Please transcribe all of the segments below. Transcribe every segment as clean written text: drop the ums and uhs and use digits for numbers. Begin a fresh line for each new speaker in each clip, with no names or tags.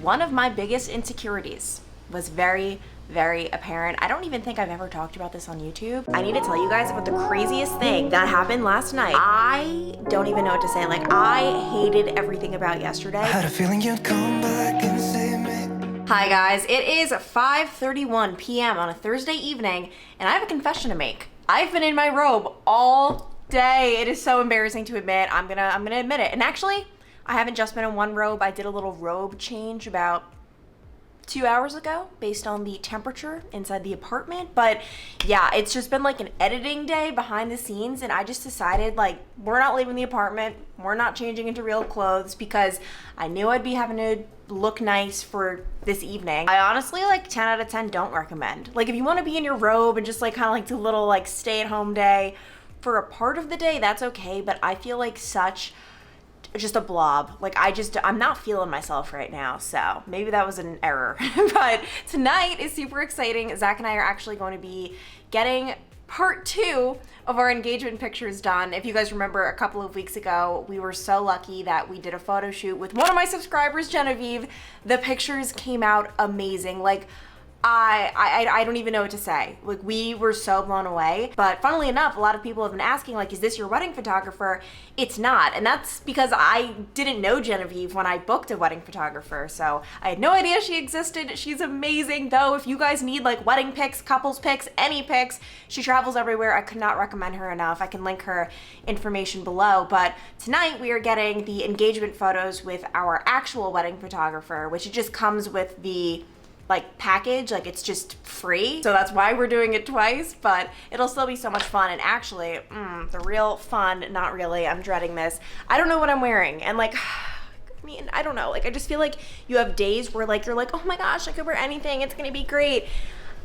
One of my biggest insecurities was very apparent. I don't even think I've ever talked about this on YouTube. I need to tell you guys about the craziest thing that happened last night. I don't even know what to say. Like, I hated everything about yesterday. I had a feeling you'd come back and save me. Hi guys, it is 5:31 p.m. on a Thursday evening, and I have a confession to make. I've been in my robe all day. It is so embarrassing to admit. I'm gonna admit it. And actually, I haven't just been in one robe. I did a little robe change about 2 hours ago based on the temperature inside the apartment. But yeah, it's just been like an editing day behind the scenes, and I just decided, like, we're not leaving the apartment. We're not changing into real clothes because I knew I'd be having to look nice for this evening. I honestly, like, 10 out of 10 don't recommend. Like, if you want to be in your robe and just like kind of like do a little like stay-at-home day for a part of the day, that's okay. But I feel like such just a blob. Like, I'm not feeling myself right now, so maybe that was an error. But tonight is super exciting. Zach and I are actually going to be getting part 2 of our engagement pictures done. If you guys remember, a couple of weeks ago, we were so lucky that we did a photo shoot with one of my subscribers, Genevieve. The pictures came out amazing. Like, I don't even know what to say. Like, we were so blown away. But funnily enough, a lot of people have been asking, like, is this your wedding photographer? It's not. And that's because I didn't know Genevieve when I booked a wedding photographer. So I had no idea she existed. She's amazing, though. If you guys need like wedding pics, couples pics, any pics, she travels everywhere. I could not recommend her enough. I can link her information below. But tonight we are getting the engagement photos with our actual wedding photographer, which it just comes with the like package, like it's just free. So that's why we're doing it twice, but it'll still be so much fun. And actually, the real fun, not really, I'm dreading this. I don't know what I'm wearing. And like, I mean, I don't know. Like, I just feel like you have days where like, you're like, oh my gosh, I could wear anything. It's gonna be great.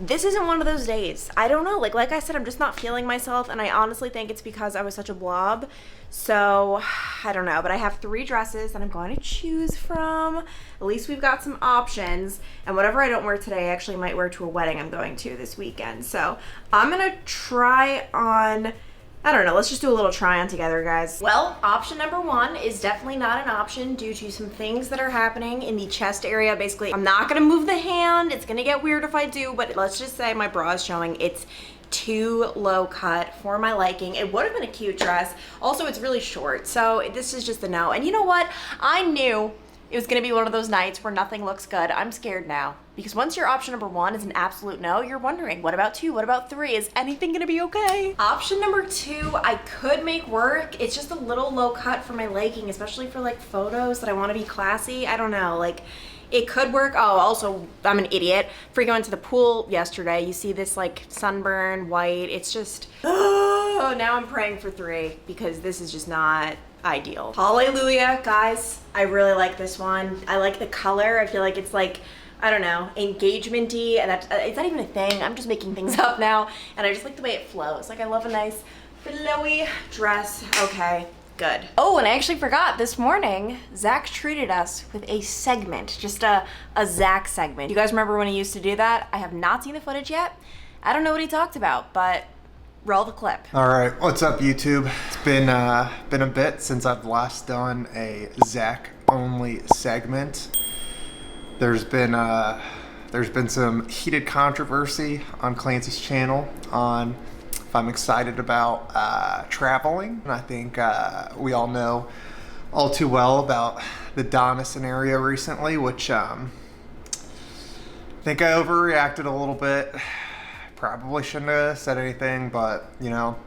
This isn't one of those days. I don't know. Like I said, I'm just not feeling myself. And I honestly think it's because I was such a blob. So I don't know, but I have 3 dresses that I'm going to choose from. At least we've got some options. And whatever I don't wear today, I actually might wear to a wedding I'm going to this weekend. So I'm gonna try on, I don't know, let's just do a little try on together, guys. Well, option number 1 is definitely not an option due to some things that are happening in the chest area. Basically, I'm not gonna move the hand. It's gonna get weird if I do, but let's just say my bra is showing. It's too low cut for my liking. It would have been a cute dress. Also, it's really short, so this is just a no. And you know what? I knew it was gonna be one of those nights where nothing looks good. I'm scared now. Because once your option number 1 is an absolute no, you're wondering, what about 2? What about 3? Is anything gonna be okay? Option number 2, I could make work. It's just a little low cut for my liking, especially for like photos that I wanna be classy. I don't know, like, it could work. Oh, also, I'm an idiot. For going to the pool yesterday, you see this like sunburn, white. It's just, oh, now I'm praying for 3 because this is just not ideal. Hallelujah, guys. I really like this one. I like the color. I feel like it's like, I don't know, engagement-y, and it's not even a thing. I'm just making things up now, and I just like the way it flows. Like, I love a nice flowy dress. Okay, good. Oh, and I actually forgot, this morning, Zach treated us with a segment, just a Zach segment. You guys remember when he used to do that? I have not seen the footage yet. I don't know what he talked about, but roll the clip.
All right, what's up, YouTube? It's been a bit since I've last done a Zach-only segment. There's been some heated controversy on Clancy's channel on if I'm excited about traveling. And I think we all know all too well about the Donna scenario recently, which I think I overreacted a little bit. Probably shouldn't have said anything, but you know,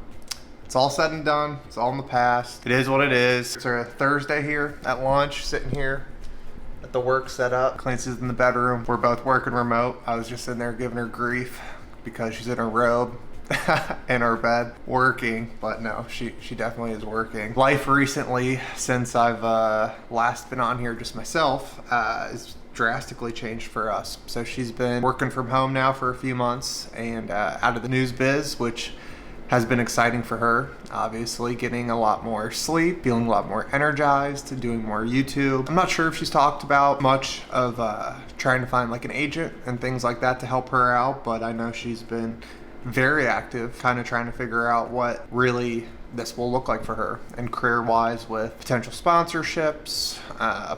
it's all said and done. It's all in the past. It is what it is. It's a Thursday here at lunch, sitting here at the work setup. Clancy's in the bedroom. We're both working remote. I was just in there giving her grief because she's in her robe in her bed working, but no, she definitely is working. Life recently, since I've last been on here just myself, is drastically changed for us. So she's been working from home now for a few months and out of the news biz, which has been exciting for her. Obviously, getting a lot more sleep, feeling a lot more energized, doing more YouTube. I'm not sure if she's talked about much of trying to find like an agent and things like that to help her out, but I know she's been very active, kind of trying to figure out what really this will look like for her, and career-wise with potential sponsorships,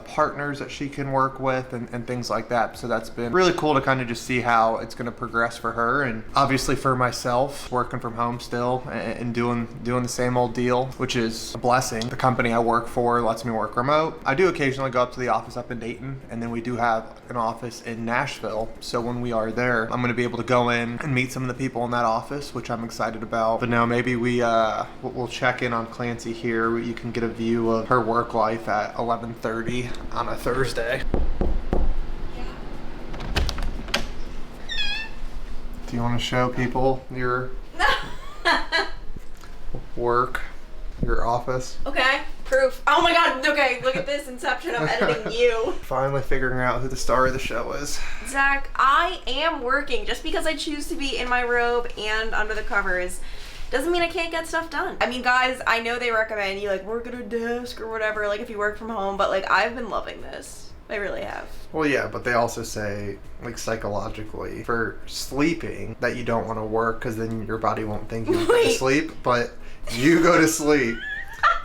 partners that she can work with, and things like that. So that's been really cool to kind of just see how it's going to progress for her, and obviously for myself, working from home still and doing the same old deal, which is a blessing. The company I work for lets me work remote. I do occasionally go up to the office up in Dayton, and then we do have an office in Nashville. So when we are there, I'm going to be able to go in and meet some of the people in that office, which I'm excited about. But now maybe we'll check in on Clancy here. You can get a view of her work life at 11:30 on a Thursday. Do you want to show people your work, your office?
Okay, proof. Oh my god, okay, look at this inception of editing you.
Finally figuring out who the star of the show is.
Zach, I am working. Just because I choose to be in my robe and under the covers doesn't mean I can't get stuff done. I mean, guys, I know they recommend you like work at a desk or whatever, like if you work from home, but like I've been loving this. I really have.
Well, yeah, but they also say, like, psychologically, for sleeping, that you don't want to work because then your body won't think you go to sleep, but you go to sleep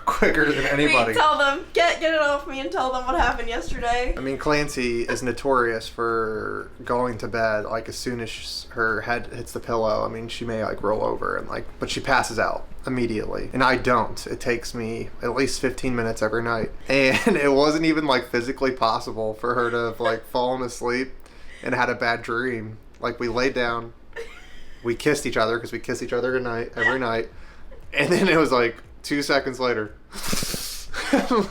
quicker than anybody.
Wait, tell them. Get it off me and tell them what happened yesterday.
I mean, Clancy is notorious for going to bed, like, as soon as her head hits the pillow. I mean, she may, like, roll over and, like, but she passes out immediately. And I don't. It takes me at least 15 minutes every night. And it wasn't even, like, physically possible for her to have, like, fallen asleep and had a bad dream. Like, we laid down, we kissed each other, because we kiss each other goodnight every night. And then it was, like, 2 seconds later,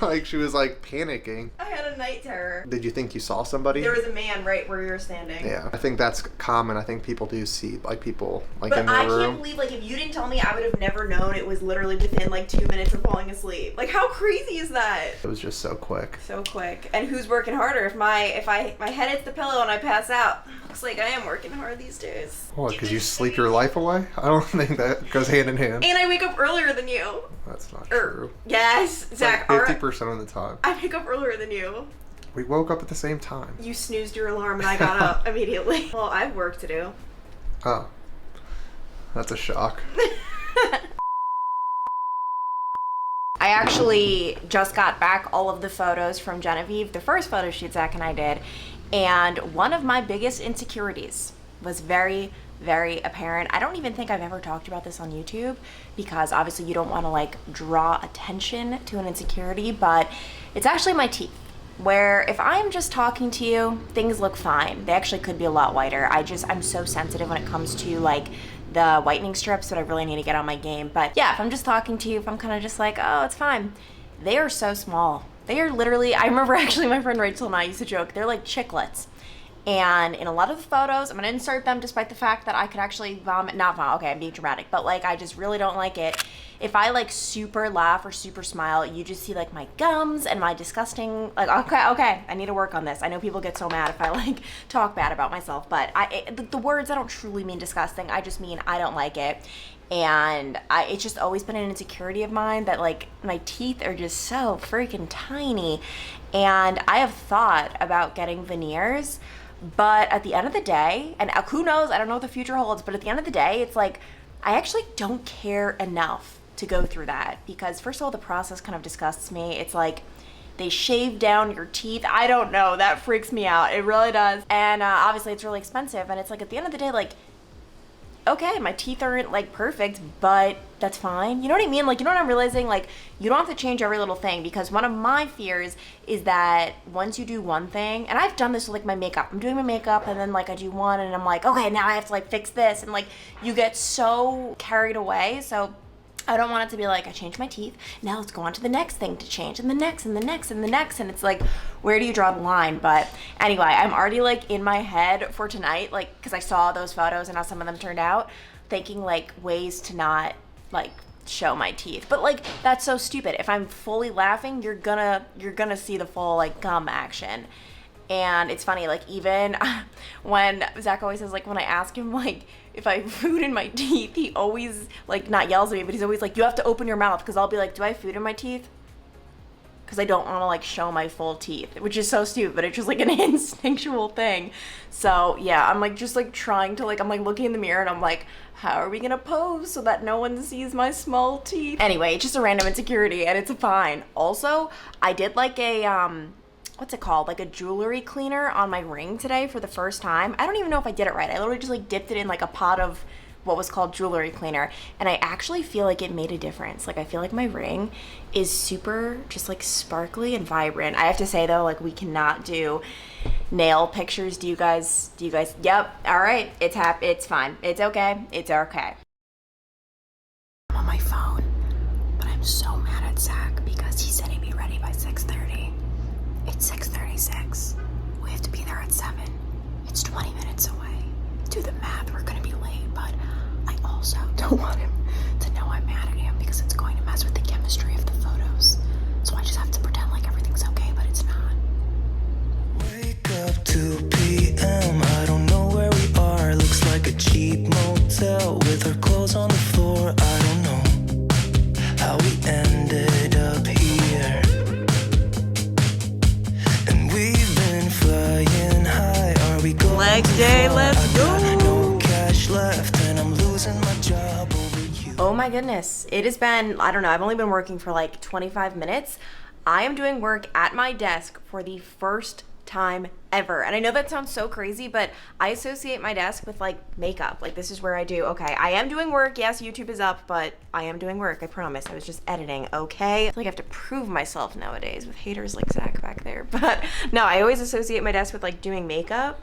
like she was like panicking.
I had a night terror.
Did you think you saw somebody?
There was a man right where you were standing.
Yeah, I think that's common. I think people do see like people like
but
in their
I
room.
can't believe, like, if you didn't tell me, I would have never known it was literally within like 2 minutes of falling asleep. Like, how crazy is that?
It was just so quick.
So quick. And who's working harder? If my head hits the pillow and I pass out, looks like I am working hard these days.
What? Because you sleep your life away? I don't think that goes hand in hand.
And I wake up earlier than you.
That's not true.
Yes, Zach.
Like 50% of the time.
I wake up earlier than you.
We woke up at the same time.
You snoozed your alarm and I got up immediately. Well, I have work to do.
Oh. That's a shock.
I actually just got back all of the photos from Genevieve, the first photo shoot Zach and I did, and one of my biggest insecurities was very, very apparent. I don't even think I've ever talked about this on YouTube because obviously you don't want to like draw attention to an insecurity, but it's actually my teeth. Where if I'm just talking to you, things look fine. They actually could be a lot whiter. I'm so sensitive when it comes to like the whitening strips, but I really need to get on my game. But yeah, if I'm just talking to you, if I'm kind of just like, oh, it's fine. They are so small. They are literally, I remember actually my friend Rachel and I used to joke, they're like chiclets. And in a lot of the photos, I'm gonna insert them despite the fact that I could actually not vomit, okay, I'm being dramatic, but like I just really don't like it. If I like super laugh or super smile, you just see like my gums and my disgusting, like, okay, I need to work on this. I know people get so mad if I like talk bad about myself, but the words, I don't truly mean disgusting, I just mean I don't like it. And it's just always been an insecurity of mine that like my teeth are just so freaking tiny. And I have thought about getting veneers, but at the end of the day, and who knows, I don't know what the future holds, but at the end of the day, it's like, I actually don't care enough to go through that because first of all, the process kind of disgusts me. It's like they shave down your teeth. I don't know, that freaks me out. It really does. And obviously it's really expensive. And it's like at the end of the day, like, okay, my teeth aren't like perfect, but that's fine. You know what I mean? Like, you know what I'm realizing? Like, you don't have to change every little thing because one of my fears is that once you do one thing, and I've done this with like my makeup. I'm doing my makeup and then like I do one and I'm like, okay, now I have to like fix this. And like you get so carried away. So I don't want it to be like, I changed my teeth, now let's go on to the next thing to change, and the next, and the next, and the next, and it's like, where do you draw the line? But anyway, I'm already like in my head for tonight, like, because I saw those photos and how some of them turned out, thinking like ways to not like show my teeth. But like, that's so stupid. If I'm fully laughing, you're gonna see the full like gum action. And it's funny, like even when Zach always says, like when I ask him like if I have food in my teeth, he always like not yells at me, but he's always like, you have to open your mouth, because I'll be like, do I have food in my teeth? because I don't want to like show my full teeth, which is so stupid, but it's just like an instinctual thing. So yeah, I'm like just like trying to like, I'm like looking in the mirror and I'm like, how are we gonna pose so that no one sees my small teeth? Anyway, it's just a random insecurity and it's fine. Also, I did like a what's it called, like a jewelry cleaner on my ring today for the first time. I don't even know if I did it right. I literally just like dipped it in like a pot of what was called jewelry cleaner, and I actually feel like it made a difference. Like I feel like my ring is super just like sparkly and vibrant. I have to say though, like we cannot do nail pictures. Do you guys, yep, all right, it's fine, it's okay, it's okay. I'm on my phone, but I'm so mad at Zach because he said he'd be ready by 6:30. It's 6:36. We have to be there at 7. It's 20 minutes away. Do the math, we're gonna be late, but I also don't want him to know I'm mad at him because it's going to mess with the chemistry of the photos. So I just have to pretend like everything's okay, but it's not.
Wake up 2 p.m. I don't know where we are. Looks like a cheap motel with our clothes on the floor. I don't know how we ended up here. And we've been flying high. Are we going
Leg day, let's go.
No cash left and I'm losing my job over you.
Oh my goodness. It has been, I don't know, I've only been working for like 25 minutes. I am doing work at my desk for the first time ever. And I know that sounds so crazy, but I associate my desk with like makeup. Like this is where I do, okay, I am doing work. Yes, YouTube is up, but I am doing work. I promise. I was just editing, okay? I feel like I have to prove myself nowadays with haters like Zach back there. But no, I always associate my desk with like doing makeup.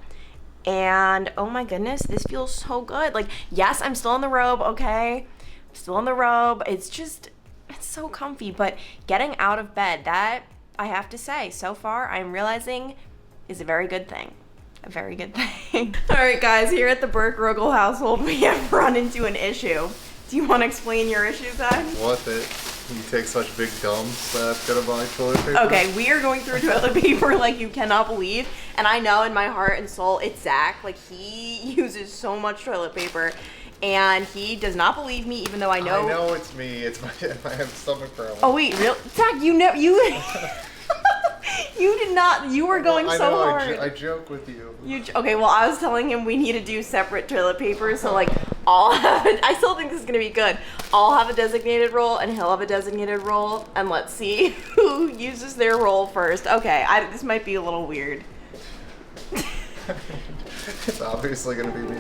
And oh my goodness, this feels so good. Like, yes, I'm still in the robe, okay? I'm still in the robe. It's just, it's so comfy. But getting out of bed, that I have to say, so far I'm realizing is a very good thing. A very good thing. All right, guys, here at the Burke-Rogel household, we have run into an issue. Do you want to explain your issue, Zach?
What, that you take such big dumps that I've got to buy toilet paper?
Okay, we are going through toilet paper like you cannot believe. And I know in my heart and soul, it's Zach. Like, he uses so much toilet paper. And he does not believe me, even though I know.
I know it's me. It's my stomach problem.
Oh, wait, real? Zach, you know, you... You did not, you were going so hard.
I joke with you.
Okay, well, I was telling him we need to do separate toilet paper, so like, I still think this is gonna be good. I'll have a designated roll and he'll have a designated roll, and let's see who uses their roll first. Okay, this might be a little weird.
It's obviously gonna be me.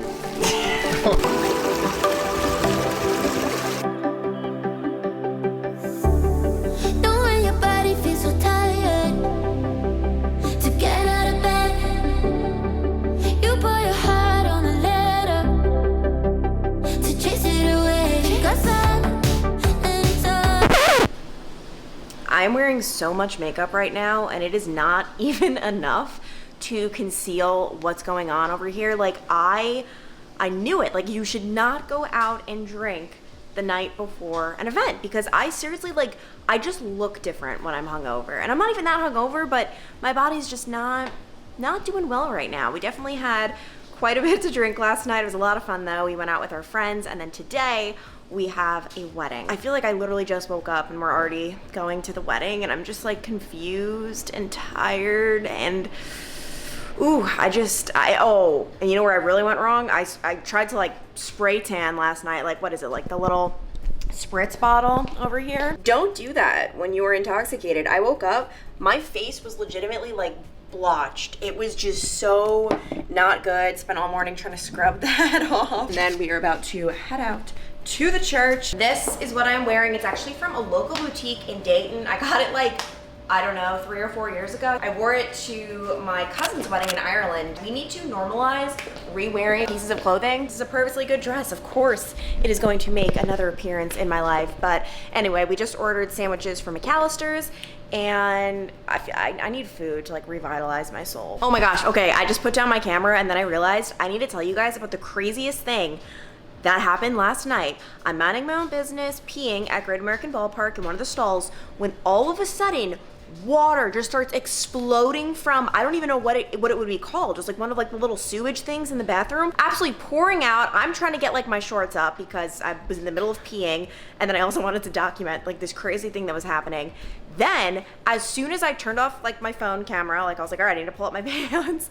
I'm wearing so much makeup right now, and it is not even enough to conceal what's going on over here. Like, I knew it. Like, you should not go out and drink the night before an event, because I seriously, like, I just look different when I'm hungover. And I'm not even that hungover, but my body's just not doing well right now. We definitely had quite a bit to drink last night. It was a lot of fun, though. We went out with our friends, and then today we have a wedding. I feel like I literally just woke up and we're already going to the wedding, and I'm just like confused and tired, and ooh, and you know where I really went wrong? I tried to like spray tan last night, like what is it, like the little spritz bottle over here. Don't do that when you are intoxicated. I woke up, my face was legitimately like blotched. It was just so not good. Spent all morning trying to scrub that off. And then we are about to head out to the church. This is what I'm wearing. It's actually from a local boutique in Dayton. I got it like, I don't know, 3 or 4 years ago. I wore it to my cousin's wedding in Ireland. We need to normalize re-wearing pieces of clothing. This is a perfectly good dress. Of course, it is going to make another appearance in my life. But anyway, we just ordered sandwiches from McAllister's, and I need food to like revitalize my soul. Oh my gosh, okay, I just put down my camera and then I realized I need to tell you guys about the craziest thing that happened last night. I'm minding my own business, peeing at Great American Ballpark in one of the stalls, when all of a sudden, water just starts exploding from, I don't even know what it would be called, just like one of like the little sewage things in the bathroom, absolutely pouring out. I'm trying to get like my shorts up because I was in the middle of peeing, and then I also wanted to document like this crazy thing that was happening. Then, as soon as I turned off like my phone camera, like I was like, all right, I need to pull up my pants.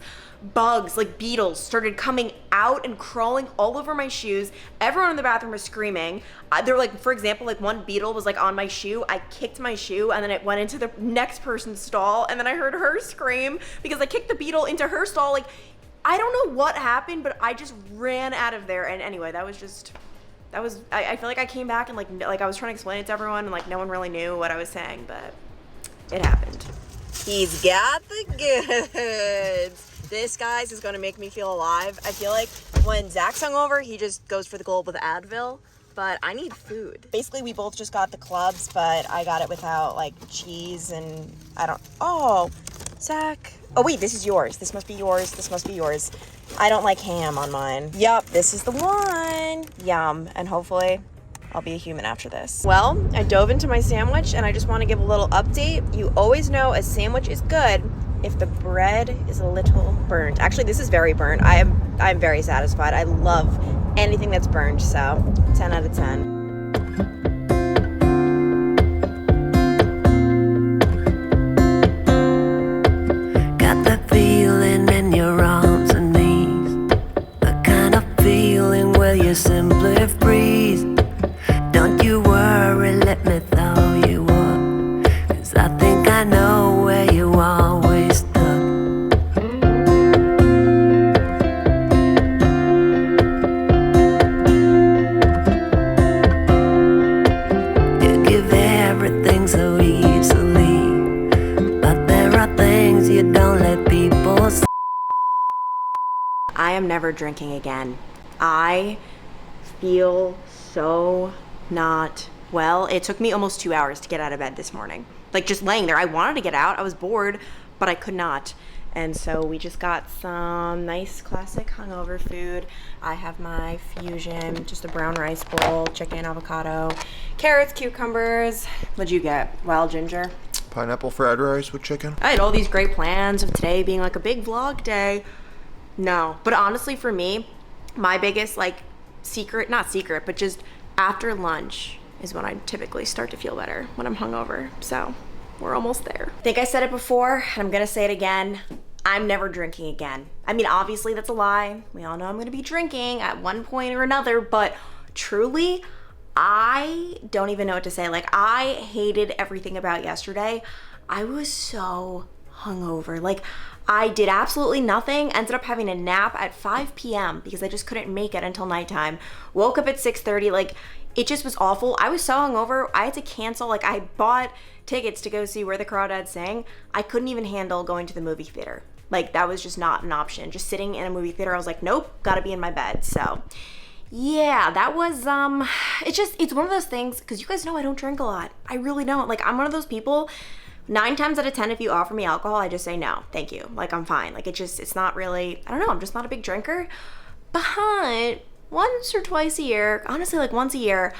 Bugs, like beetles, started coming out and crawling all over my shoes. Everyone in the bathroom was screaming. They're like, for example, like one beetle was like on my shoe. I kicked my shoe and then it went into the next person's stall. And then I heard her scream because I kicked the beetle into her stall. Like, I don't know what happened, but I just ran out of there. And anyway, I feel like I came back and like I was trying to explain it to everyone and like no one really knew what I was saying, but it happened. He's got the goods. This, guys, is going to make me feel alive. I feel like when Zach's hungover, he just goes for the gold with Advil, but I need food. Basically, we both just got the clubs, but I got it without like cheese and oh, Zach. Oh wait, this is yours. This must be yours. This must be yours. I don't like ham on mine. Yup, this is the one. Yum. And hopefully I'll be a human after this. Well, I dove into my sandwich and I just want to give a little update. You always know a sandwich is good if the bread is a little burnt. Actually, this is very burnt. I'm very satisfied. I love anything that's burnt, so 10 out of 10.
Got that feeling in your arms and knees, the kind of feeling where you simply freeze. Don't you worry, let me throw you up, 'cause I think I know where you always stuck. You give everything so easily, but there are things you don't let people see.
I am never drinking again. I feel so not well. It took me almost 2 hours to get out of bed this morning. Like just laying there. I wanted to get out. I was bored, but I could not. And so we just got some nice classic hungover food. I have my fusion, just a brown rice bowl, chicken, avocado, carrots, cucumbers. What'd you get? Wild ginger?
Pineapple fried rice with chicken.
I had all these great plans of today being like a big vlog day. No, but honestly for me, my biggest like secret, not secret, but just after lunch is when I typically start to feel better when I'm hungover. So we're almost there. I think I said it before and I'm gonna say it again. I'm never drinking again. I mean, obviously that's a lie. We all know I'm gonna be drinking at one point or another, but truly, I don't even know what to say. Like, I hated everything about yesterday. I was so hungover. Like, I did absolutely nothing, ended up having a nap at 5 p.m. because I just couldn't make it until nighttime. Woke up at 6:30, like, it just was awful. I was so hungover, I had to cancel. Like, I bought tickets to go see Where the Crawdads Sing. I couldn't even handle going to the movie theater. Like, that was just not an option. Just sitting in a movie theater, I was like, nope, gotta be in my bed. So yeah, that was, it's one of those things, because you guys know I don't drink a lot. I really don't. Like, I'm one of those people, 9 times out of 10, if you offer me alcohol, I just say no, thank you. Like, I'm fine. Like, it's not really, I don't know, I'm just not a big drinker. But once or twice a year, honestly, like once a year,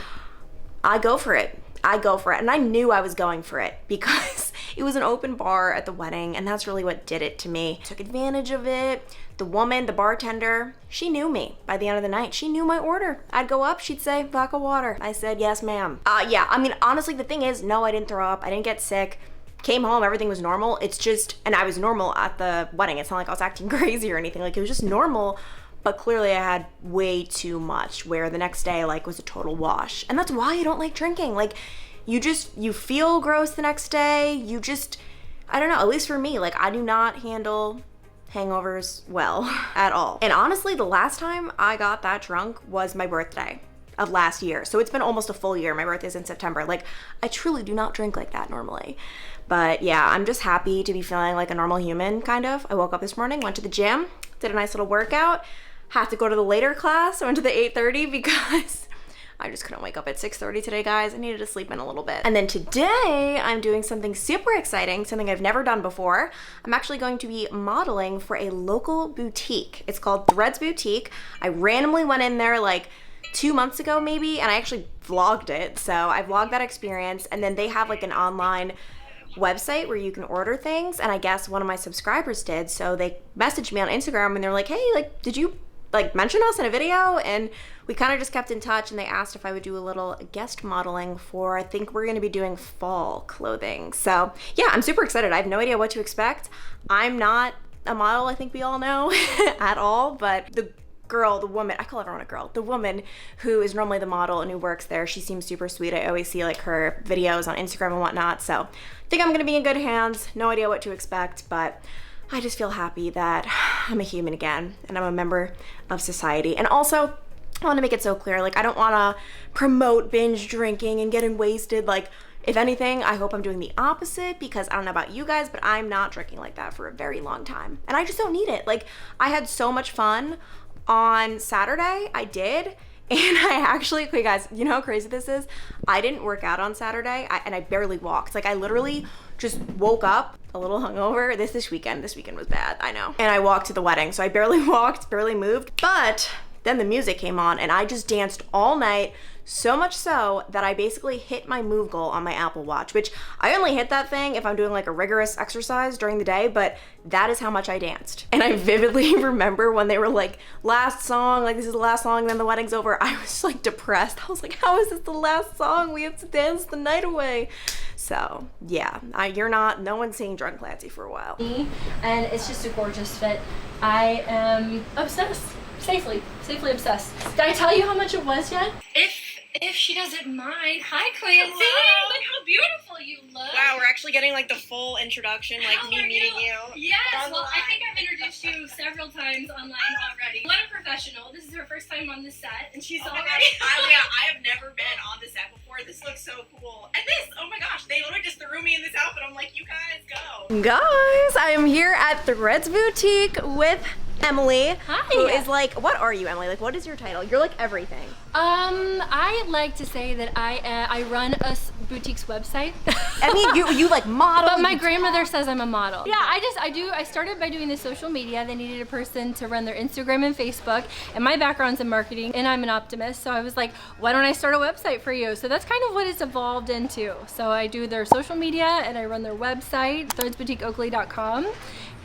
I go for it. And I knew I was going for it because it was an open bar at the wedding, and that's really what did it to me. Took advantage of it. The woman, the bartender, she knew me by the end of the night. She knew my order. I'd go up, she'd say, vodka water. I said, yes, ma'am. Yeah, I mean, honestly, the thing is, no, I didn't throw up. I didn't get sick. Came home, everything was normal. It's just, and I was normal at the wedding. It's not like I was acting crazy or anything. Like, it was just normal. But clearly I had way too much, where the next day, like, was a total wash. And that's why I don't like drinking. Like, you feel gross the next day. I don't know, at least for me, like, I do not handle hangovers well at all. And honestly, the last time I got that drunk was my birthday of last year. So it's been almost a full year. My birthday's in September. Like, I truly do not drink like that normally. But yeah, I'm just happy to be feeling like a normal human, kind of. I woke up this morning, went to the gym, did a nice little workout. Had to go to the later class. I went to the 8:30 because I just couldn't wake up at 6:30 today, guys. I needed to sleep in a little bit. And then today, I'm doing something super exciting, something I've never done before. I'm actually going to be modeling for a local boutique. It's called Threads Boutique. I randomly went in there like 2 months ago maybe, and I actually vlogged it. So I vlogged that experience, and then they have like an online website where you can order things, and I guess one of my subscribers did, so they messaged me on Instagram and they're like, hey, like, did you like mention us in a video, and we kind of just kept in touch, and they asked if I would do a little guest modeling for, I think we're going to be doing fall clothing. So yeah, I'm super excited. I have no idea what to expect. I'm not a model, I think we all know, at all, but the woman, I call everyone a girl, the woman who is normally the model and who works there, she seems super sweet. I always see like her videos on Instagram and whatnot, so I think I'm gonna be in good hands. No idea what to expect, but I just feel happy that I'm a human again and I'm a member of society. And also, I want to make it so clear, like, I don't want to promote binge drinking and getting wasted. Like, if anything, I hope I'm doing the opposite, because I don't know about you guys, but I'm not drinking like that for a very long time, and I just don't need it. Like, I had so much fun on Saturday, I did. And I actually, okay guys, you know how crazy this is? I didn't work out on Saturday, and I barely walked. Like, I literally just woke up a little hungover. This weekend was bad, I know. And I walked to the wedding, so I barely walked, barely moved. But then the music came on and I just danced all night, so much so that I basically hit my move goal on my Apple Watch, which I only hit that thing if I'm doing like a rigorous exercise during the day, but that is how much I danced. And I vividly remember when they were like, last song, like this is the last song, then the wedding's over. I was like depressed. I was like, how is this the last song? We have to dance the night away. So yeah, no one's seeing Drunk Clancy for a while.
And it's just a gorgeous fit. I am obsessed. Safely obsessed. Did I tell you how much it was yet? If she doesn't mind. Hi, Clancy.
Hello. Look how beautiful you look.
Wow, we're actually getting like the full introduction, like
How
me
are
meeting you.
Yes, well, I think I've introduced you several times online already. What a professional. This is her first time on the set, and she's
Oh my
already...
gosh, I have never been on the set before. This looks so cool. And this, oh my gosh, they literally just threw me in this outfit. I'm like, you guys go.
Guys, I am here at Threads Boutique with Emily,
Hi.
who is like, what are you, Emily? Like, what is your title? You're like everything.
I like to say that I run a boutique's website.
I mean, you like model.
But my grandmother says I'm a model. Yeah, I started by doing the social media. They needed a person to run their Instagram and Facebook, and my background's in marketing, and I'm an optimist, so I was like, why don't I start a website for you? So that's kind of what it's evolved into. So I do their social media, and I run their website, threadsboutiqueoakley.com,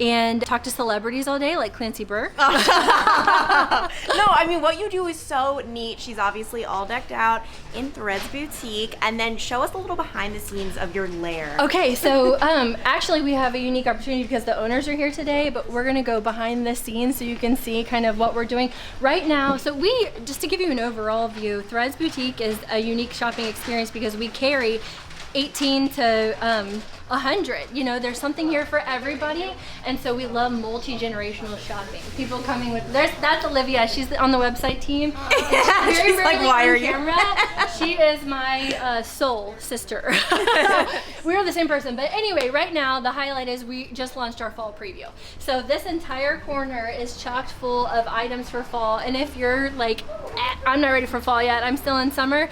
and talk to celebrities all day, like Clancy Burke.
No, I mean, what you do is so neat. She's obviously all decked out in Threads Boutique, and then show us a little behind the scenes of your lair.
Okay, so actually we have a unique opportunity because the owners are here today, but we're gonna go behind the scenes so you can see kind of what we're doing right now. So just to give you an overall view, Threads Boutique is a unique shopping experience because we carry 18 to 100. You know, there's something here for everybody, and so we love multi-generational shopping. People coming with, that's Olivia, she's on the website team.
She's like, why are you?
She is my soul sister. So we're the same person, but anyway, right now the highlight is we just launched our fall preview. So this entire corner is chocked full of items for fall, and if you're like, I'm not ready for fall yet, I'm still in summer,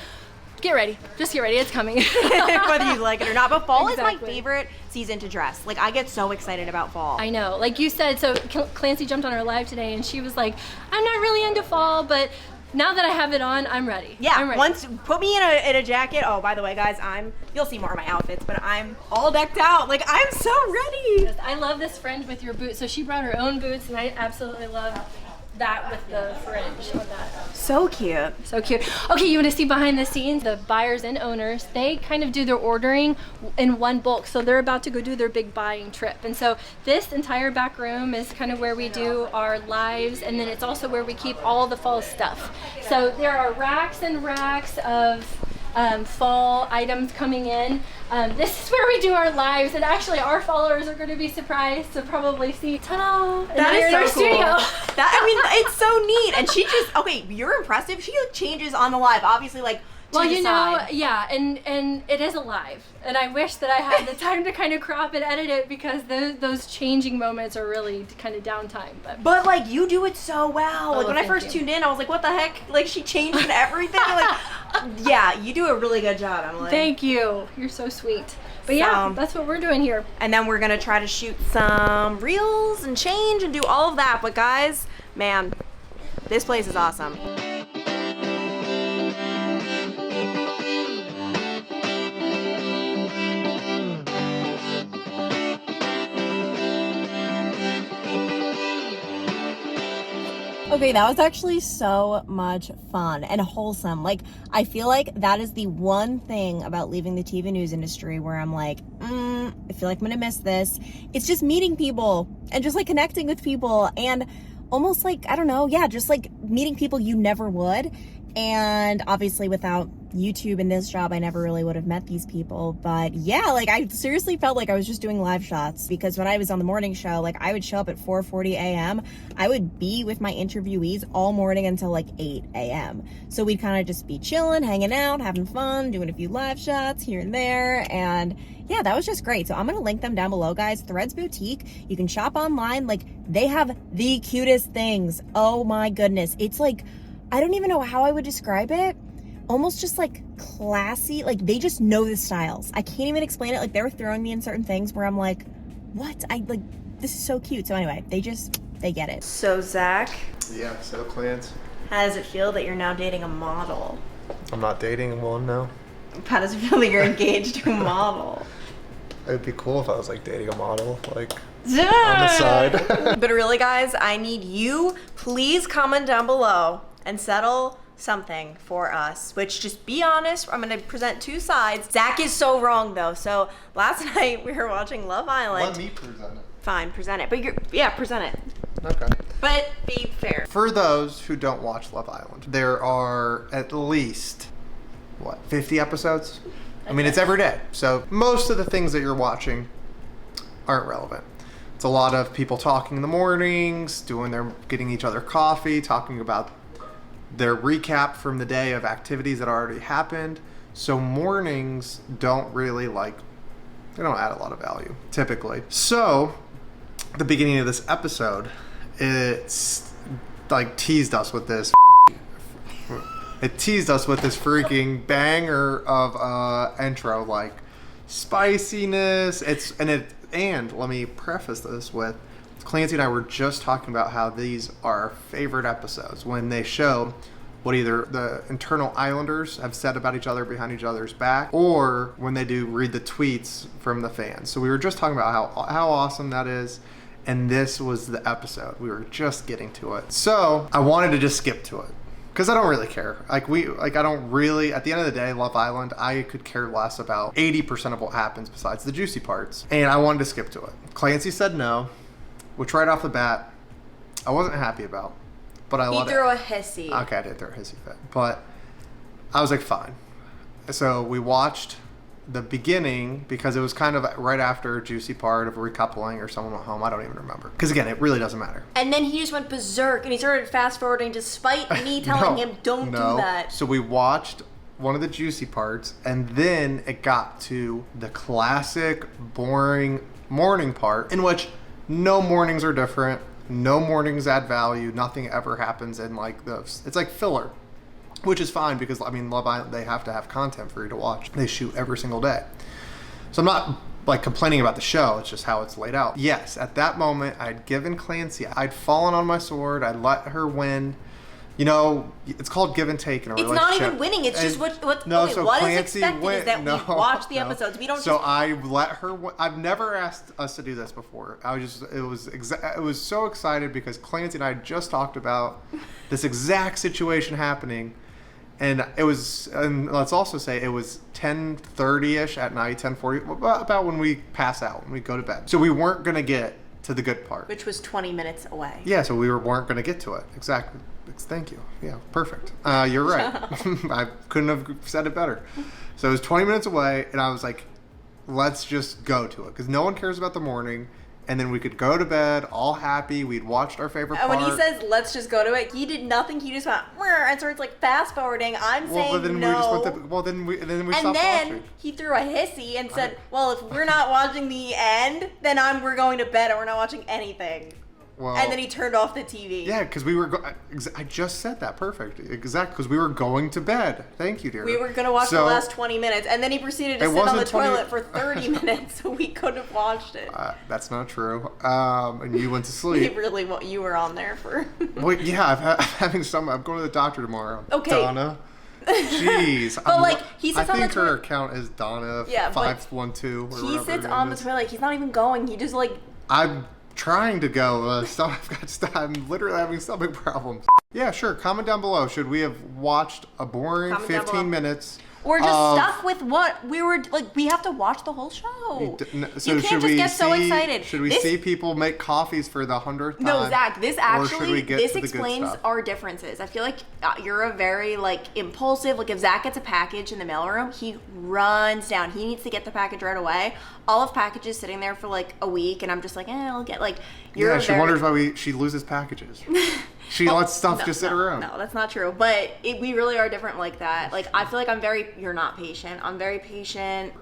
get ready. Just get ready. It's coming.
Whether you like it or not. But fall is
Exactly.
my favorite season to dress. Like, I get so excited about fall.
I know. Like you said, so Clancy jumped on our live today and she was like, I'm not really into fall, but now that I have it on, I'm ready.
Yeah,
I'm ready.
once put me in a jacket. Oh, by the way, guys, you'll see more of my outfits, but I'm all decked out. Like, I'm so ready.
I love this fringe with your boots. So she brought her own boots, and I absolutely love that with the fringe on that.
So cute.
So cute. Okay, you want to see behind the scenes? The buyers and owners, they kind of do their ordering in one bulk. So they're about to go do their big buying trip. And so this entire back room is kind of where we do our lives, and then it's also where we keep all the fall stuff. So there are racks and racks of fall items coming in. This is where we do our lives, and actually our followers are going to be surprised to probably see, ta-da!
That is so cool.
Studio.
I mean, it's so neat. And she just, okay, you're impressive. She like changes on the live, obviously, like, to
Well,
the
you know,
side.
yeah, and it is alive, and I wish that I had the time to kind of crop and edit it because those changing moments are really kind of downtime.
But like, you do it so well. Like, when I
thank
first
you.
tuned in, I was like, what the heck? Like, she changed and everything. Like, yeah, you do a really good job, Emily.
Thank you. You're so sweet. But yeah,
So-
that's what we're doing here.
And then we're gonna try to shoot some reels and change and do all of that. But guys, man, this place is awesome. Okay, that was actually so much fun and wholesome. Like, I feel like that is the one thing about leaving the TV news industry where I'm like, I feel like I'm gonna miss this. It's just meeting people and just like connecting with people and almost like, I don't know, yeah, just like meeting people you never would. And obviously without YouTube and this job, I never really would have met these people. But yeah, like I seriously felt like I was just doing live shots, because when I was on the morning show, like I would show up at 4:40 a.m. I would be with my interviewees all morning until like 8 a.m. So we'd kind of just be chilling, hanging out, having fun, doing a few live shots here and there. And yeah, that was just great. So I'm going to link them down below, guys. Threads Boutique. You can shop online. Like, they have the cutest things. Oh my goodness. It's like, I don't even know how I would describe it. Almost just like classy. Like, they just know the styles. I can't even explain it. Like, they were throwing me in certain things where I'm like, what? This is so cute. So anyway, they get it. So Zach.
Yeah, so Clance.
How does it feel that you're now dating a model?
I'm not dating one now.
How does it feel that you're engaged to a model?
It'd be cool if I was like dating a model, like on the side.
But really, guys, I need you. Please comment down below and settle something for us, which, just be honest, I'm gonna present two sides. Zach is so wrong though. So last night we were watching Love Island.
Let me present it.
Fine, present it. But present it.
Okay.
But be fair.
For those who don't watch Love Island, there are at least, 50 episodes? I mean, it's every day. So most of the things that you're watching aren't relevant. It's a lot of people talking in the mornings, getting each other coffee, talking about their recap from the day of activities that already happened. So mornings don't really they don't add a lot of value, typically. So the beginning of this episode, it's like teased us with this freaking banger of intro, like spiciness. And let me preface this with, Clancy and I were just talking about how these are our favorite episodes, when they show what either the internal Islanders have said about each other behind each other's back, or when they do read the tweets from the fans. So we were just talking about how awesome that is. And this was the episode. We were just getting to it. So I wanted to just skip to it, because I don't really care. I don't really, at the end of the day, Love Island, I could care less about 80% of what happens besides the juicy parts. And I wanted to skip to it. Clancy said no, which right off the bat, I wasn't happy about. But I let it.
He threw a hissy.
Okay, I did throw a hissy fit. But I was like, fine. So we watched the beginning, because it was kind of right after a juicy part of a recoupling or someone went home. I don't even remember, because again, it really doesn't matter.
And then he just went berserk and he started fast forwarding despite me telling him don't do that.
So we watched one of the juicy parts, and then it got to the classic boring morning part, in which no mornings are different, no mornings add value, nothing ever happens in like this. It's like filler. Which is fine, because I mean, Love Island, they have to have content for you to watch. They shoot every single day. So I'm not like complaining about the show, it's just how it's laid out. Yes, at that moment, I'd given Clancy, I'd fallen on my sword, I'd let her win. You know, it's called give and take in a relationship.
It's not even winning, it's just what is expected is that we watch the episodes. We don't
I let her I've never asked us to do this before. I was so excited, because Clancy and I just talked about this exact situation happening. And let's also say it was 10:30ish at night, 10:40, about when we pass out, when we go to bed. So we weren't going to get to the good part.
Which was 20 minutes away.
Yeah, so we weren't going to get to it. Exactly. Thank you. Yeah, perfect. You're right. I couldn't have said it better. So it was 20 minutes away, and I was like, let's just go to it, because no one cares about the morning. And then we could go to bed all happy. We'd watched our favorite part.
And when he says, let's just go to it, he did nothing. He just went, and starts like fast forwarding. I'm saying no.
Then we stopped watching.
And then he threw a hissy and said, well, if we're not watching the end, then we're going to bed and we're not watching anything. Well, and then he turned off the TV.
Yeah, because we were. I just said that perfect. Exactly, because we were going to bed. Thank you, dear.
We were going to watch the last 20 minutes, and then he proceeded to sit on the toilet for 30 minutes, so we could have watched it.
That's not true. And you went to sleep.
You were on there for.
Well, yeah, I'm having some. I'm going to the doctor tomorrow.
Okay.
Donna. Jeez.
But he sits on the toilet.
I think her account is Donna 512.
He sits on the toilet. He's not even going. He just
trying to go. I'm literally having stomach problems. Yeah, sure. Comment down below. Should we have watched a boring
Comment down
15
below.
minutes?
We're just stuck with what we were like. We have to watch the whole show.
So
you can't just get so excited.
Should we see people make coffees for the 100th time?
No, Zach. This actually
this
explains our differences. I feel like you're a very like impulsive. Like if Zach gets a package in the mailroom, he runs down. He needs to get the package right away. All of packages sitting there for like a week, and I'm just like, I'll get like.
Yeah, she wonders why she loses packages. She lets stuff just sit around.
No, that's not true. But we really are different like that. Like I feel like you're not patient. I'm very patient.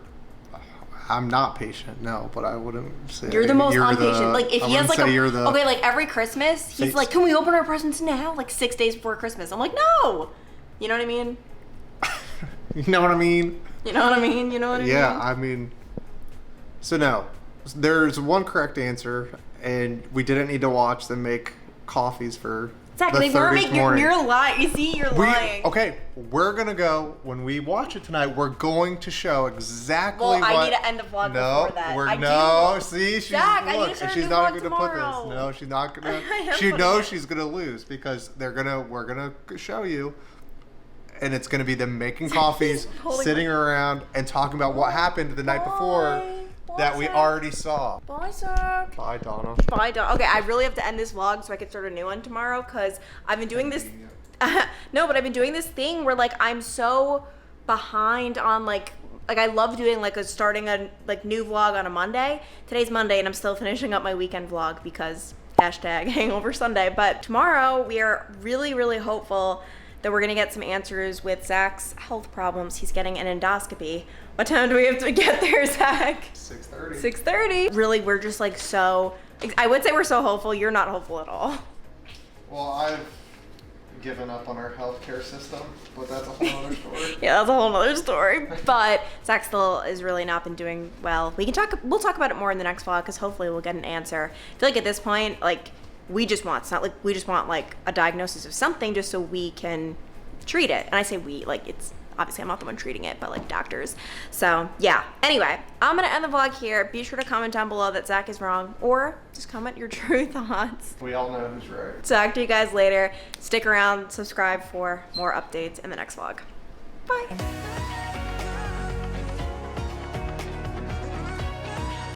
I'm not patient, no, but I wouldn't say
You're the most impatient. Like if he has like
okay,
like every Christmas, he's like, can we open our presents now? Like 6 days before Christmas. I'm like, no. You know what I mean?
You know what I mean?
You know what I mean? You know what I mean?
Yeah, I mean. So no, there's one correct answer, and we didn't need to watch them make coffees for.
Zach, they weren't making. You're lying. You see, you're lying.
Okay, we're gonna go when we watch it tonight. We're going to show exactly.
Well,
what.
I need to end the vlog before that.
See, she's
Zach, I need to start a
she's
new
not
vlog
gonna put
tomorrow.
this. No, she's not gonna.
I am
She
putting
knows
it.
she's gonna lose because we're gonna show you, and it's gonna be them making coffees, sitting around, and talking about what happened the night before. That we already saw.
Bye, Zach.
Bye, Donna.
Bye, Donna. Okay, I really have to end this vlog so I can start a new one tomorrow because I've been doing this. No, but I've been doing this thing where like I'm so behind on like I love doing like starting a like new vlog on a Monday. Today's Monday and I'm still finishing up my weekend vlog because #hangover Sunday. But tomorrow we are really, really hopeful that we're gonna get some answers with Zach's health problems. He's getting an endoscopy. What time do we have to get there, Zach?
6:30.
6:30. Really, we're just like so. I would say we're so hopeful. You're not hopeful at all.
Well, I've given up on our healthcare system, but that's a whole other story.
Yeah, that's a whole other story. But Zach still has really not been doing well. We'll talk about it more in the next vlog because hopefully we'll get an answer. I feel like at this point, like we just want like a diagnosis of something just so we can treat it. And I say we, like it's obviously I'm not the one treating it, but like doctors. So yeah. Anyway, I'm gonna end the vlog here. Be sure to comment down below that Zach is wrong, or just comment your true thoughts.
We all know who's right.
Talk to you guys later. Stick around, subscribe for more updates in the next vlog. Bye.